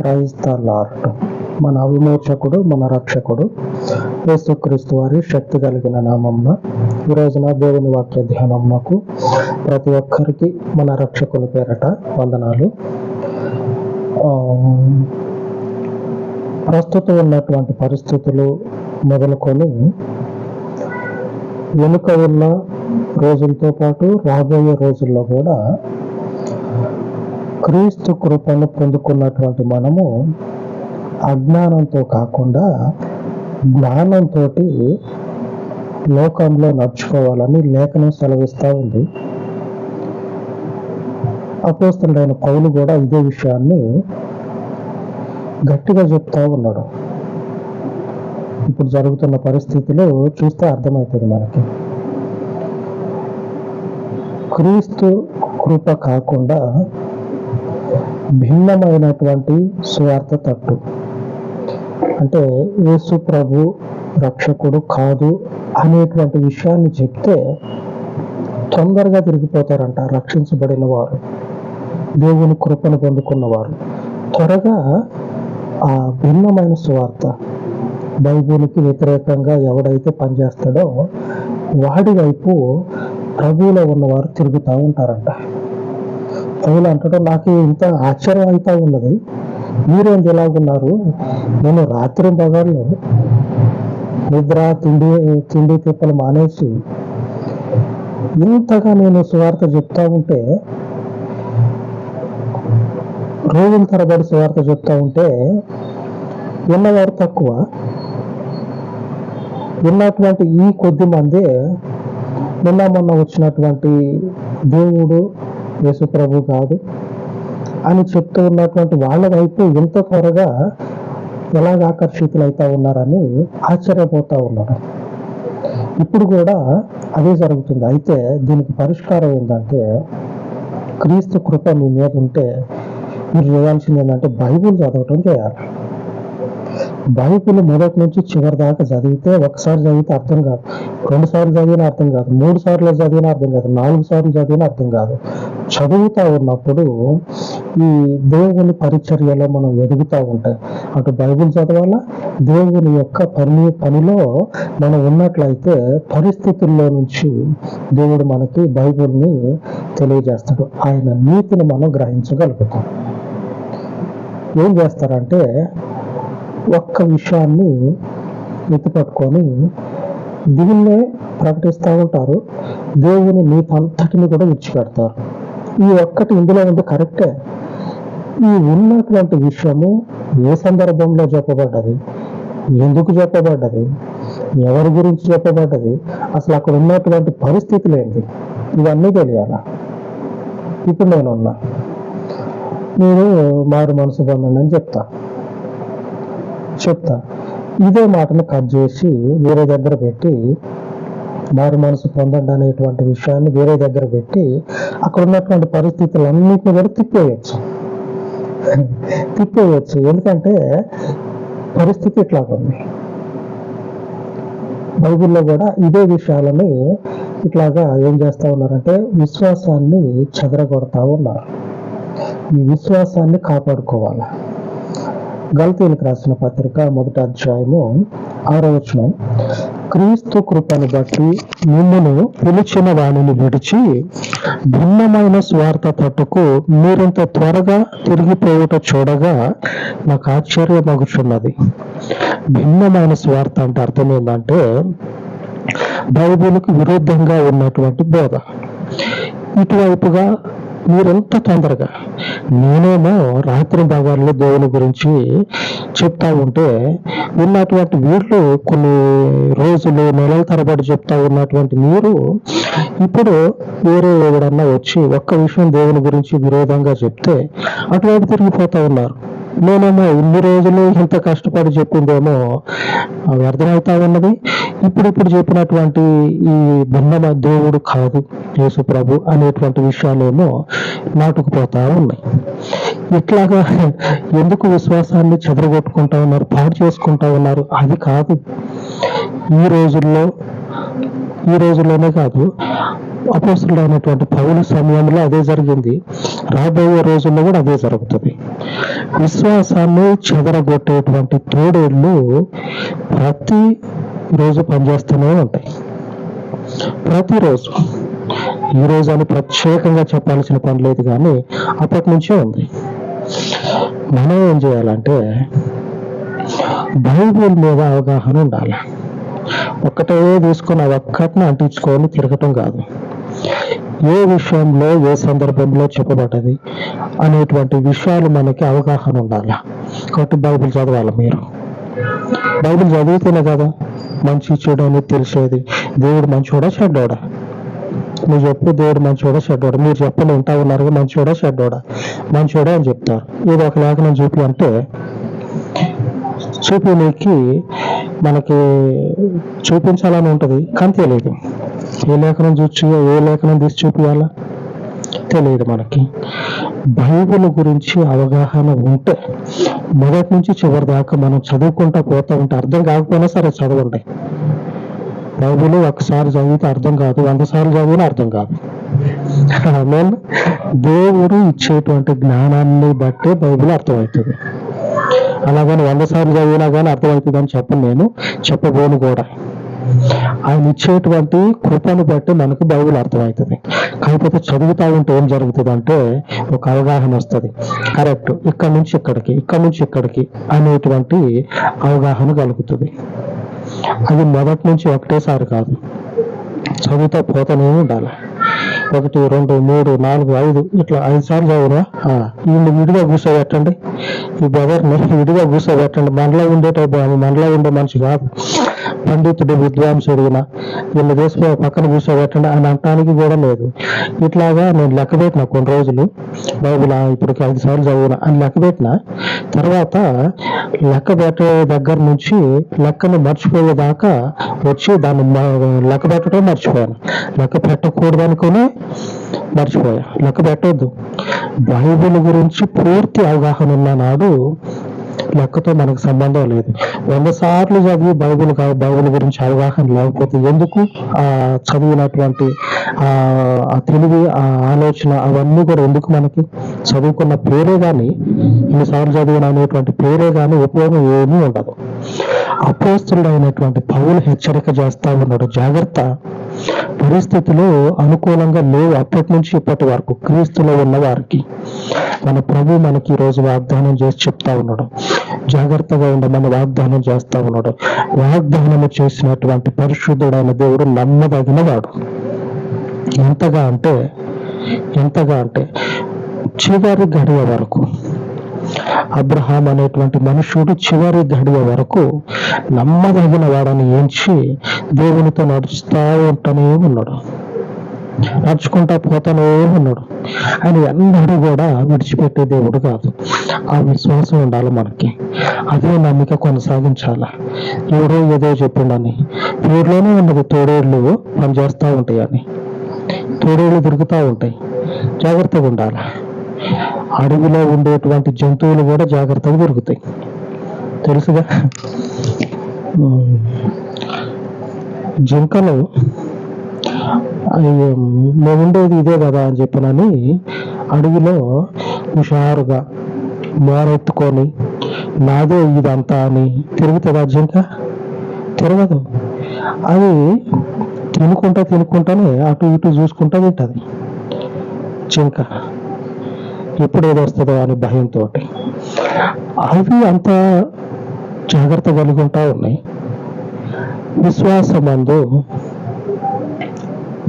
Praise the lord. మన విమోచకుడు, మన రక్షకుడు యేసుక్రీస్తు వారి శక్తి కలిగిన నామమున ఈ రోజున దేవుని వాక్య ధ్యానమునకు ప్రతి ఒక్కరికి మన రక్షకుని పేరట వందనాలు. ప్రస్తుతం ఉన్నటువంటి పరిస్థితులు మొదలుకొని వెనుక ఉన్న రోజులతో పాటు రాబోయే రోజుల్లో కూడా క్రీస్తు కృపను పొందుకున్నటువంటి మనము అజ్ఞానంతో కాకుండా జ్ఞానంతో లోకంలో నడుచుకోవాలని లేఖనం సెలవిస్తూ ఉంది. అపోస్తలుడైన పౌలు కూడా ఇదే విషయాన్ని గట్టిగా చెప్తా ఉన్నాడు. ఇప్పుడు జరుగుతున్న పరిస్థితులు చూస్తే అర్థమవుతుంది మనకి. క్రీస్తు కృప కాకుండా భిన్నమైనటువంటి సువార్త తట్టు, అంటే యేసు ప్రభు రక్షకుడు కాదు అనేటువంటి విషయాన్ని చెప్తే తొందరగా తిరిగిపోతారంట. రక్షించబడిన వారు, దేవుని కృపను పొందుకున్నవారు త్వరగా ఆ భిన్నమైన సువార్త, బైబిల్కి వ్యతిరేకంగా ఎవడైతే పనిచేస్తాడో వాడి వైపు ప్రభువులో ఉన్నవారు తిరుగుతూ ఉంటారంట. పౌలు అంటాడు, నాకు ఇంత ఆశ్చర్యం అవుతా ఉన్నది, మీరేంటి ఎలాగున్నారు? నేను రాత్రి పగళ్ళు నిద్ర తిండి తిప్పలు మానేసి ఇంతగా నేను సువార్త చెప్తా ఉంటే, రోజుల తరబడి సువార్త చెప్తా ఉంటే విన్నవారు తక్కువ, విన్నటువంటి ఈ కొద్ది మంది నిన్న మొన్న వచ్చినటువంటి దేవుడు యేసు ప్రభు కాదు అని చెప్తూ ఉన్నటువంటి వాళ్ళ వైపు ఇంత త్వరగా ఎలాగ ఆకర్షితులు అవుతా ఉన్నారని ఆశ్చర్యపోతా ఉన్నారు. ఇప్పుడు కూడా అదే జరుగుతుంది. అయితే దీనికి పరిష్కారం ఏంటంటే, క్రీస్తు కృప మీ మీద ఉంటే మీరు చేయాల్సింది ఏంటంటే బైబిల్ చదవటం చేయాలి. బైబిల్ మొదటి నుంచి చివరి దాకా చదివితే, ఒకసారి చదివితే అర్థం కాదు, 2 సార్లు చదివినా అర్థం కాదు, 3 సార్లు చదివినా అర్థం కాదు, 4 సార్లు చదివినా అర్థం కాదు. చదువుతూ ఉన్నప్పుడు ఈ దేవుని పరిచర్యలో మనం ఎదుగుతూ ఉంటాయి. అటు బైబిల్ చదవాలా, దేవుని యొక్క పనిలో మనం ఉన్నట్లయితే పరిస్థితుల్లో నుంచి దేవుడు మనకి బైబిల్ని తెలియజేస్తాడు. ఆయన నీతిని మనం గ్రహించగలుగుతాం. ఏం చేస్తారంటే ఒక్క విషయాన్ని ఎత్తిపట్టుకొని దీన్నే ప్రకటిస్తూ ఉంటారు. దేవుని నీతి అంతటిని కూడా విడిచిపెడతారు. ఈ ఒక్కటి ఇందులో ఉంది కరెక్టే. ఈ ఉన్నటువంటి విషయము ఏ సందర్భంలో చెప్పబడ్డది, ఎందుకు చెప్పబడ్డది, ఎవరి గురించి చెప్పబడ్డది, అసలు అక్కడ ఉన్నటువంటి పరిస్థితులు ఏంటి, ఇవన్నీ తెలియాల. ఇప్పుడు నేను మారు మనసు పొందండి అని చెప్తా. ఇదే మాటను కట్ చేసి వేరే దగ్గర పెట్టి, మారు మనసు పొందండి అనేటువంటి విషయాన్ని వేరే దగ్గర పెట్టి అక్కడ ఉన్నటువంటి పరిస్థితులన్నింటినీ కూడా తిప్పేయచ్చు. ఎందుకంటే పరిస్థితి ఇట్లా ఉంది. బైబిల్లో కూడా ఇదే విషయాలని ఇట్లాగా ఏం చేస్తా ఉన్నారంటే విశ్వాసాన్ని చెదరగొడతా ఉన్నారు. ఈ విశ్వాసాన్ని కాపాడుకోవాలి. గలతీయులకు రాసిన పత్రిక 1వ అధ్యాయము 6వ వచనం, క్రీస్తు కృపను బట్టి మిమ్మును పిలిచిన వానిని విడిచి భిన్నమైన స్వార్థ తట్టుకు మీరింత త్వరగా తిరిగిపోవుట చూడగా నాకు ఆశ్చర్యమగుచున్నది. భిన్నమైన స్వార్థ అంటే అర్థం ఏంటంటే బైబిల్కి విరుద్ధంగా ఉన్నటువంటి బోధ. ఇటువైపుగా మీరెంత తొందరగా, నేనేమో రాత్రి భాగాల్లో దేవుని గురించి చెప్తా ఉంటే ఉన్నటువంటి వీళ్ళు కొన్ని రోజులు నెలల తరబడి చెప్తా ఉన్నటువంటి మీరు ఇప్పుడు వేరే ఎవడన్నా వచ్చి ఒక్క విషయం దేవుని గురించి విరోధంగా చెప్తే అటువైపు తిరిగిపోతా ఉన్నారు. నేనేమో ఇన్ని రోజులు ఇంత కష్టపడి చెప్పిందేమో వ్యర్థమవుతా ఉన్నది. ఇప్పుడు చెప్పినటువంటి ఈ భిన్నమ దేవుడు కాదు యేసు ప్రభు అనేటువంటి విషయాలేమో నాటుకుపోతా ఉన్నాయి. ఇట్లాగా ఎందుకు విశ్వాసాన్ని చెదరగొట్టుకుంటా ఉన్నారు, పాడు చేసుకుంటా ఉన్నారు? అది కాదు. ఈ రోజుల్లోనే కాదు, అపోస్తలుడైనటువంటి పౌలు సమయంలో అదే జరిగింది. రాబోయే రోజుల్లో కూడా అదే జరుగుతుంది. విశ్వాసాన్ని చెదరగొట్టేటువంటి తోడేళ్ళు ప్రతి రోజు పనిచేస్తూనే ఉంటాయి. ప్రతిరోజు. ఈ రోజు అని ప్రత్యేకంగా చెప్పాల్సిన పని లేదు, కానీ అప్పటి నుంచే ఉంది. మనం ఏం చేయాలంటే బైబిల్ మీద అవగాహన ఉండాలి. ఒక్కటే తీసుకొని అది ఒక్కటిని అంటించుకొని తిరగటం కాదు. ఏ విషయంలో ఏ సందర్భంలో చెప్పబడ్డది అనేటువంటి విషయాలు మనకి అవగాహన ఉండాలి. కాబట్టి బైబిల్ చదవాలి. మీరు బైబిల్ చదివితేనే కదా మంచి చెడు అనేది తెలిసేది. దేవుడు మంచోడా చెడ్డోడా? నువ్వు చెప్పు, దేవుడు మంచోడా చెడ్డోడా? మీరు చెప్పని వింటా ఉన్నారు, మంచోడా చెడ్డోడా? మంచోడా అని చెప్తారు. ఏదో ఒక లేఖనం చూపి అంటే చూపినీకి మనకి చూపించాలని ఉంటుంది, కానీ తెలియదు. ఏ లేఖనం చూసి ఏ లేఖనం తీసి చూపించాలా తెలియదు మనకి. బైబిల్ గురించి అవగాహన ఉంటే మొదటి నుంచి చివరి దాకా మనం చదువుకుంటా పోతా ఉంటే, అర్థం కాకపోయినా సరే చదవండి. బైబిల్ ఒకసారి చదివితే అర్థం కాదు, 100 సార్లు చదివినా అర్థం కాదు. నేను దేవుడు ఇచ్చేటువంటి జ్ఞానాన్ని బట్టే బైబిల్ అర్థమవుతుంది. అలాగని 100 సార్లు చదివినా కానీ అర్థమవుతుంది అని చెప్పను, నేను చెప్పబోను కూడా. ఆయన ఇచ్చేటువంటి కృపను బట్టి మనకు బైబిల్ అర్థమవుతుంది. కాకపోతే చదువుతా ఉంటే ఏం జరుగుతుంది అంటే ఒక అవగాహన వస్తుంది. కరెక్ట్, ఇక్కడి నుంచి ఇక్కడికి, ఇక్కడి నుంచి ఇక్కడికి అనేటువంటి అవగాహన కలుగుతుంది. అది మొదటి నుంచి ఒకటేసారి కాదు, చదువుతా పోతానే ఉండాలి. 1, 2, 3, 4, 5 ఇట్లా 5 సార్లు చదివినా వీళ్ళు విడిగా కూర్చోబెట్టండి, ఈ బ్రదర్ని విడిగా కూర్చోబెట్టండి. మనలో ఉండే మనిషి కాదు, పండితుడు విద్వాంసుడిన వీళ్ళు దేశం పక్కన కూర్చోబెట్టండి అని అనటానికి కూడా లేదు. ఇట్లాగా నేను లెక్క పెట్టిన కొన్ని రోజులు బైబిల్ ఇప్పటికి 5 సార్లు చదివిన అని లెక్క పెట్టిన తర్వాత లెక్క పెట్టే దగ్గర నుంచి లెక్కను మర్చిపోయేదాకా వచ్చి దాన్ని లెక్క పెట్టడం మర్చిపోయాను. లెక్క పెట్టకూడదు అనుకుని మర్చిపోయా. లెక్క పెట్టొద్దు. బైబిల్ గురించి పూర్తి అవగాహన ఉన్న నాడు లెక్కతో మనకు సంబంధం లేదు. 100 సార్లు చదివి బైబిల్ గురించి అవగాహన లేకపోతే ఎందుకు ఆ చదివినటువంటి ఆ తెలివి, ఆ ఆలోచన అవన్నీ కూడా ఎందుకు మనకి? చదువుకున్న పేరే కానీ, ఇన్నిసార్లు చదివిన అనేటువంటి పేరే కానీ ఉపయోగం ఏమీ ఉండదు. అపోస్తలుడైనటువంటి పౌలు హెచ్చరిక చేస్తా ఉన్నాడు, జాగ్రత్త, పరిస్థితులు అనుకూలంగా లేవు అప్పటి నుంచి ఇప్పటి వరకు క్రీస్తులో ఉన్న వారికి. మన ప్రభు మనకి ఈరోజు వాగ్దానం చేసి చెప్తా ఉన్నాడు, జాగ్రత్తగా ఉండమని వాగ్దానం చేస్తా ఉన్నాడు. వాగ్దానము చేసినటువంటి పరిశుద్ధుడైన దేవుడు నమ్మదగిన వాడు. ఎంతగా అంటే చివరి గడియ వరకు అబ్రహాం అనేటువంటి మనుషుడు చివరి గడియ వరకు నమ్మదగిన వాడని ఎంచి దేవునితో నడుస్తూ ఉంటూనే ఉన్నాడు, నడుచుకుంటా పోతానే ఉన్నాడు. ఆయన ఎన్నడూ కూడా విడిచిపెట్టే దేవుడు కాదు. ఆ విశ్వాసం ఉండాలి మనకి. అదే నమ్మిక కొనసాగించాల. ఎవరో ఏదో చెప్పిండని పేరులోనే ఉన్నది, తోడేళ్ళు పనిచేస్తూ ఉంటాయి అని. తోడేళ్ళు తిరుగుతూ ఉంటాయి, జాగ్రత్తగా ఉండాలి. అడవిలో ఉండేటువంటి జంతువులు కూడా జాగ్రత్తగా తిరుగుతాయి, తెలుసుగా. జింకలు మేము ఉండేది ఇదే కదా అని చెప్పినని అడవిలో హుషారుగా మోరెత్తుకొని నాదే ఇదంతా అని తిరుగుతుందా జింక? తిరగదు. అది తినుకుంటానే అటు ఇటు చూసుకుంటా తింటుంది జింక, ఎప్పుడు ఏదో వస్తుందో అని భయంతో. అవి అంత జాగ్రత్త కలిగి ఉంటా ఉన్నాయి. విశ్వాసమందు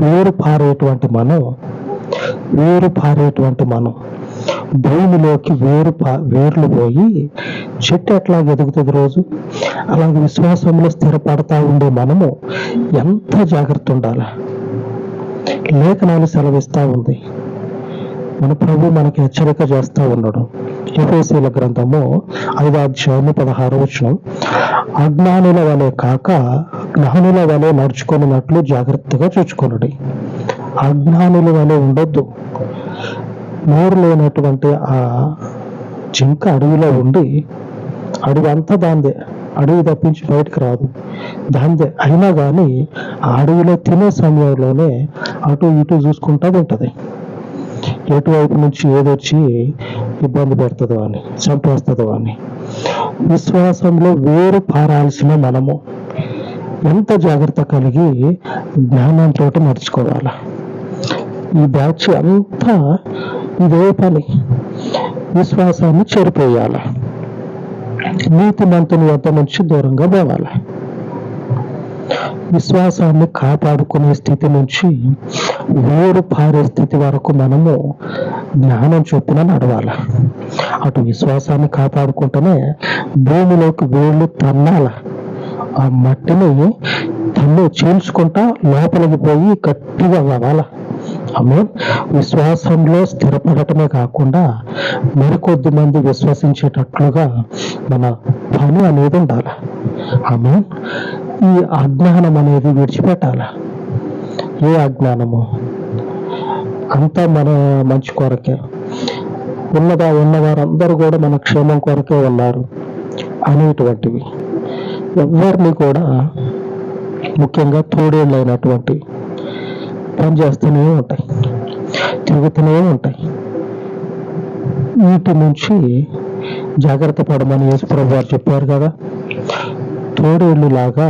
వేరు పారేటువంటి మనం భూమిలోకి వేర్లు పోయి చెట్టు ఎట్లా ఎదుగుతుంది రోజు, అలాగే విశ్వాసంలో స్థిరపడతా ఉండే మనము ఎంత జాగ్రత్త ఉండాలి. లేఖనాలు సెలవిస్తా ఉంది, మన ప్రభు మనకి హెచ్చరిక చేస్తా ఉన్నాడు. ఎఫెసీయుల గ్రంథము 5వ అధ్యాయము 16వ వచనం, అజ్ఞానుల వలె కాక జ్ఞానుల వలె నడుచుకున్నట్లు జాగ్రత్తగా చూచుకొనుడి. అజ్ఞానుల వలె ఉండొద్దు. నోరు లేనటువంటి ఆ జింక అడవిలో ఉండి, అడవి అంతా దాందే, అడవి తప్పించి బయటకు రాదు. దాని అయినా కానీ ఆ అడవిలో తినే సమయంలోనే అటు ఇటు చూసుకుంటా తింటది. ఎటువైపు నుంచి ఏదొచ్చి ఇబ్బంది పెడుతుందో అని, చంపేస్తుందో అని. విశ్వాసంలో వేరు పారాల్సిన మనము ఎంత జాగ్రత్త కలిగి జ్ఞానంతో నడుచుకోవాలి. ఈ బ్యాచ్ అంతా ఇదే పని, విశ్వాసాన్ని చెరిపోయాలి, నీతిమంతుని వద్ద నుంచి దూరంగా పోవాలి. విశ్వాసాన్ని కాపాడుకునే స్థితి నుంచి వేరు పారే స్థితి వరకు మనము జ్ఞానం చొప్పున నడవాలి. అటు విశ్వాసాన్ని కాపాడుకుంటూనే భూమిలోకి వేళ్ళు తన్నాల, ఆ మట్టిని తన్ను చీల్చుకుంటా లోపలికి పోయి గట్టిగా అవ్వాల. ఆమె విశ్వాసంలో స్థిరపడటమే కాకుండా మరికొద్ది మంది విశ్వసించేటట్లుగా మన పని అనేది ఉండాలి. ఆమె ఈ అజ్ఞానం అనేది విడిచిపెట్టాలి. ఏ అజ్ఞానము? అంతా మన మంచి కొరకే ఉన్నవారందరూ కూడా మన క్షేమం కొరకే ఉన్నారు అనేటువంటివి ఎవరిని కూడా, ముఖ్యంగా తోడేళ్ళు అయినటువంటి పని చేస్తూనే ఉంటాయి, తిరుగుతూనే ఉంటాయి. వీటి నుంచి జాగ్రత్త పడమని యేసుప్రభు వారు చెప్పారు కదా. తోడేళ్ళు లాగా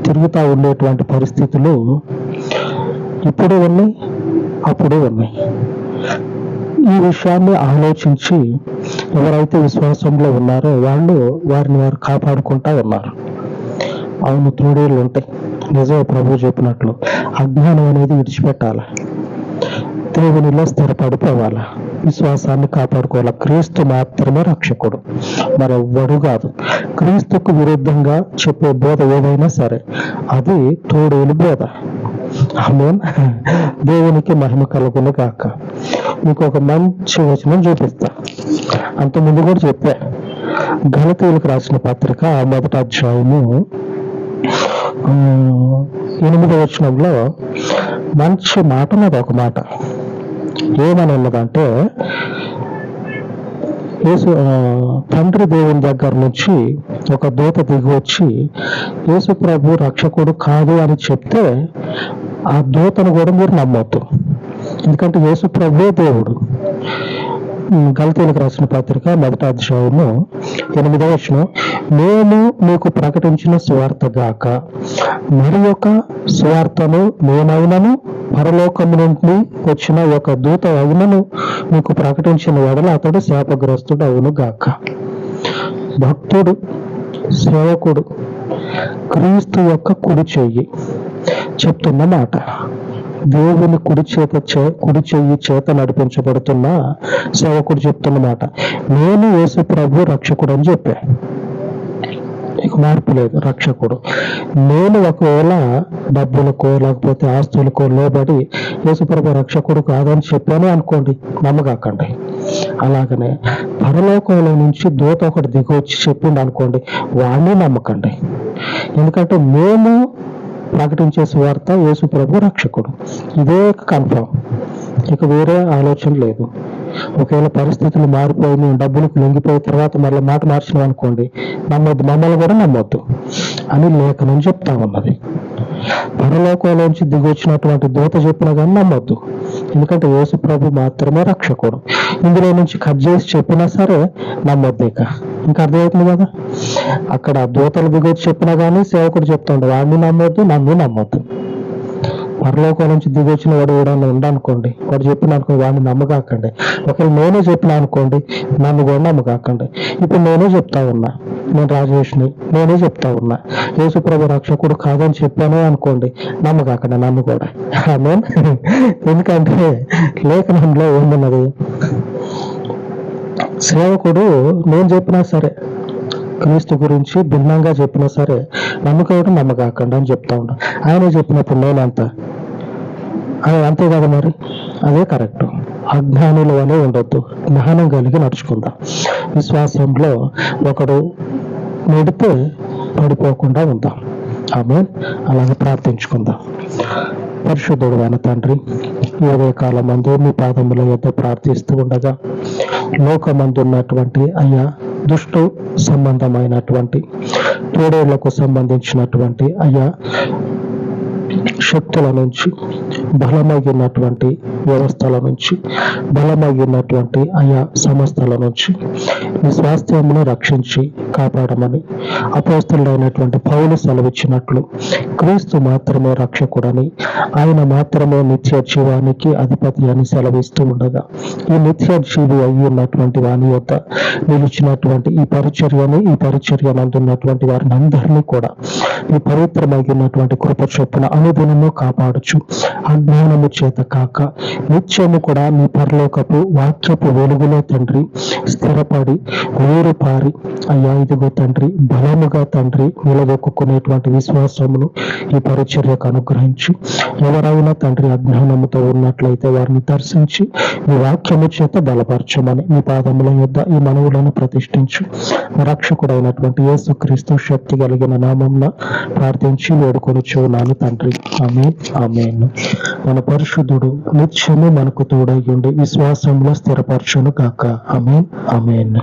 తిరుగుతూ ఉండేటువంటి పరిస్థితులు ఇప్పుడు ఉన్నాయి, అప్పుడు ఉన్నాయి. ఈ విషయాన్ని ఆలోచించి ఎవరైతే విశ్వాసంలో ఉన్నారో వాళ్ళు వారిని వారు కాపాడుకుంటా ఉన్నారు. అవును, తోడేళ్ళు ఉంటాయి, నిజమే ప్రభు చెప్పినట్లు. అజ్ఞానం అనేది విడిచిపెట్టాలి, దేవునిలో స్థిరపడిపోవాలి, విశ్వాసాన్ని కాపాడుకోవాలి. క్రీస్తు మాత్రమే రక్షకుడు, మరెవ్వడు కాదు. క్రీస్తుకు విరుద్ధంగా చెప్పే బోధ ఏదైనా సరే అది తోడేలు బోధ. ఆమేన్. దేవునికి మహిమ కలుగును గాక. మీకు ఒక మంచి వచనం చూపిస్తా. అంతకుముందు కూడా చెప్పా, గలతీయులకు రాసిన పత్రిక 1వ అధ్యాయము 8వ వచనంలో మంచి మాట ఉన్నది. ఒక మాట ఏమని ఉన్నదంటే, తండ్రి దేవుని దగ్గర నుంచి ఒక దూత దిగి వచ్చి యేసు ప్రభు రక్షకుడు కాదు అని చెప్తే ఆ దూతను కూడా మీరు నమ్మొద్దు, ఎందుకంటే యేసు ప్రభువే దేవుడు. గలతీయులకు రాసిన పత్రిక 1వ అధ్యాయము 8వ వచనం, నేను మీకు ప్రకటించిన సువార్త గాక మరి ఒక సువార్తను నేనైనను పరలోకము నుండి వచ్చిన ఒక దూత అయినను మీకు ప్రకటించిన ఎడల అతడు శాపగ్రస్తుడు అవును గాక. భక్తుడు, సేవకుడు, క్రీస్తు యొక్క కుడి చెయ్యి చెప్తున్న మాట, దేవుని కుడి చెయ్యి చేత నడిపించబడుతున్న సేవకుడు చెప్తున్న మాట, నేను యేసు ప్రభు రక్షకుడు అని చెప్పా. ఇక మార్పు లేదు, రక్షకుడు. నేను ఒకవేళ డబ్బులకో లేకపోతే ఆస్తులకో లోబడి యేసుప్రభు రక్షకుడు కాదని చెప్పాను అనుకోండి, నమ్మకాకండి. అలాగనే పరలోకంలో నుంచి దూత ఒకటి దిగి వచ్చి చెప్పిండు అనుకోండి, వాడిని నమ్మకండి. ఎందుకంటే మేము ప్రకటించే సువార్త యేసుప్రభు రక్షకుడు, ఇదే కన్ఫర్మ్, ఇక వేరే ఆలోచన లేదు. ఒకవేళ పరిస్థితులు మారిపోయి మేము డబ్బులకు లొంగిపోయిన తర్వాత మళ్ళీ మాట మార్చినాం అనుకోండి, నమ్మొద్దు, మమ్మల్ని కూడా నమ్మొద్దు అని లేఖనం చెప్తా ఉన్నది. పరలోకంలోంచి దిగి వచ్చినటువంటి దూత చెప్పినా కానీ నమ్మొద్దు, ఎందుకంటే యేసు ప్రభు మాత్రమే రక్షకుడు. ఇందులో నుంచి కట్ చేసి చెప్పినా సరే నమ్మొద్దు. ఇంకా అర్థమవుతుంది కదా. అక్కడ దూతలు దిగి వచ్చి చెప్పినా కానీ సేవకుడు చెప్తుండే వాడిని నమ్మొద్దు, నన్ను నమ్మొద్దు. పరలోకం నుంచి దిగి వచ్చిన వాడు ఎవడన్నా ఉండనుకోండి, వాడు చెప్పిన అనుకోండి, వాడిని నమ్మకాకండి. ఒకవేళ నేనే చెప్పినా అనుకోండి, నన్ను కూడా నమ్మకాకండి. ఇప్పుడు నేనే చెప్తా ఉన్నా, నేను రాజేష్ని, నేనే చెప్తా ఉన్నా యేసుప్రభు రక్షకుడు కాదని చెప్పాను అనుకోండి, నమ్మకాకండి నన్ను కూడా. ఆమేన్. ఎందుకంటే లేఖనంలో ఏమున్నది, సేవకుడు నేను చెప్పినా సరే, క్రీస్తు గురించి భిన్నంగా చెప్పినా సరే నమ్మకం నమ్మకాకండి అని చెప్తా ఉంటా. ఆయన చెప్పినప్పుడు నేనంత అంతే కదా, మరి అదే కరెక్ట్. అజ్ఞానులు అనే ఉండొద్దు, జ్ఞానం కలిగి నడుచుకుందాం. విశ్వాసంలో ఒకడు నెడితే పడిపోకుండా ఉందాం. ఆమేన్. అలాగే ప్రార్థించుకుందాం. పరిశుద్ధుడు అయిన తండ్రి, ఏదే కాలం మందు మీ పాదముల యొద్ద ప్రార్థిస్తూ ఉండగా లోకమందు ఉన్నటువంటి అయ్యా దుష్టు సంబంధమైనటువంటి తోడేళ్లకు సంబంధించినటువంటి అయ్యా శక్తుల నుంచి, బలమగినటువంటి వ్యవస్థల నుంచి, బలమగినటువంటి ఆయా సంస్థల నుంచి నీ స్వాస్థ్యమును రక్షించి కాపాడమని అపోస్తలుడైనటువంటి పౌలు సెలవిచ్చినట్లు క్రీస్తు మాత్రమే రక్షకుడని, ఆయన మాత్రమే నిత్య జీవానికి అధిపతి అని సెలవిస్తూ ఉండగా ఈ నిత్య జీవి అయి ఉన్నటువంటి వాని యొక్క నిలిచినటువంటి ఈ పరిచర్యను అందున్నటువంటి వారిని అందరినీ కూడా ఈ పవిత్రమైనటువంటి కృప చొప్పున అనుదినము కాపాడుచు అజ్ఞానము చేత కాక నిత్యము కూడా నీ పరలోకపు వాక్యపు వెలుగులో తండ్రి స్థిరపడి వేరు పారి అయ్యా ఇదిగో తండ్రి బలముగా తండ్రి నిలదొక్కునేటువంటి విశ్వాసమును ఈ పరిచర్యకు అనుగ్రహించి ఎవరైనా తండ్రి అజ్ఞానముతో ఉన్నట్లయితే వారిని దర్శించి నీ వాక్యము చేత బలపరచమని నీ పాదముల యొద్ద ఈ మనవులను ప్రతిష్ఠించు రక్షకుడైనటువంటి యేసుక్రీస్తు శక్తి కలిగిన నామమున ప్రార్థించి వేడుకొనుచున్నాను తండ్రి. ఆమేన్, ఆమేన్. మన పరిశుద్ధుడు నిత్యము మనకు తోడై ఉండి విశ్వాసంలో స్థిరపరచును కాక. ఆమేన్, ఆమేన్.